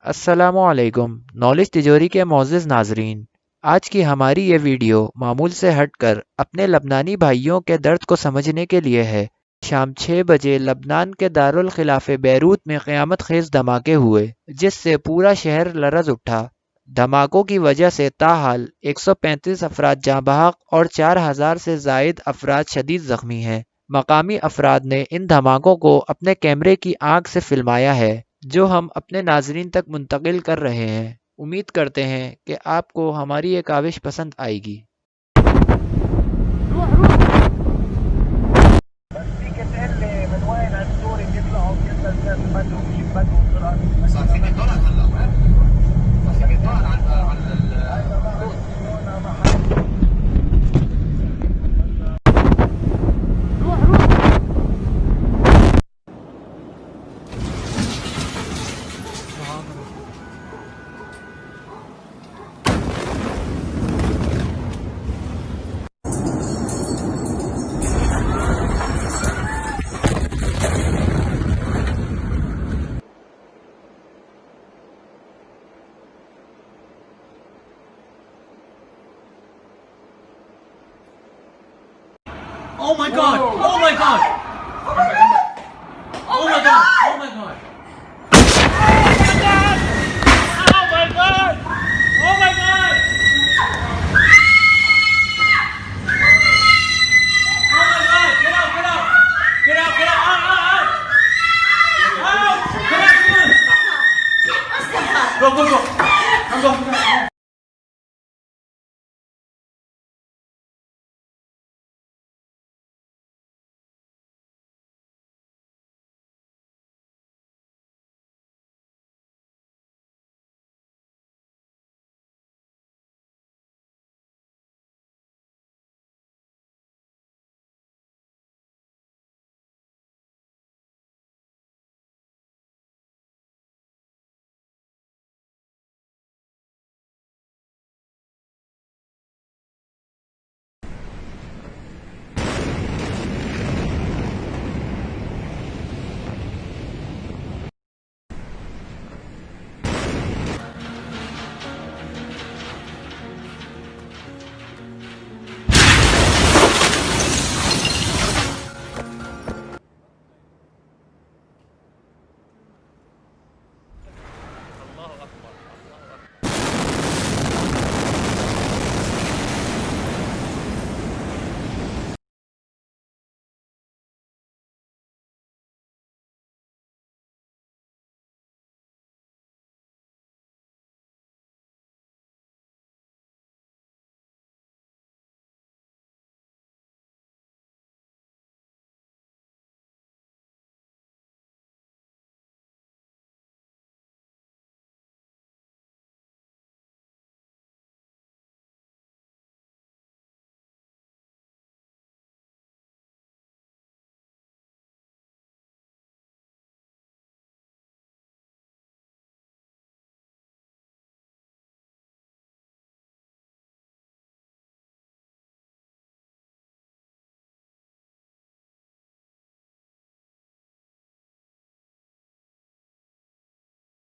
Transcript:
अस्सलामुअलैकुम नॉलेज तिजोरी के मोअज़्ज़िज़ नाज़रीन। आज की हमारी ये वीडियो मामूल से हटकर अपने लबनानी भाइयों के दर्द को समझने के लिए है। शाम 6 बजे लबनान के दारुल खिलाफ़े बैरूत में क़यामत ख़ेज़ धमाके हुए, जिससे पूरा शहर लरज़ उठा। धमाकों की वजह से ताहाल 135 अफराद जाँ बहक और 4000 से ज़ायद अफराद शदीद ज़ख्मी हैं। मकामी अफराद ने इन धमाकों को अपने कैमरे की आँख से फिल्माया है, जो हम अपने नाज़रीन तक मुंतकिल कर रहे हैं। उम्मीद करते हैं कि आपको हमारी ये काविश पसंद आएगी। بس فيك تقول لي من وين هالسوري بيطلعوا بيسأل فيها بالبدو بجيب بدو بسرعة صار فيني دولار هلا وين؟ صار فيني دولار على Oh my god! Oh my god! Oh my god!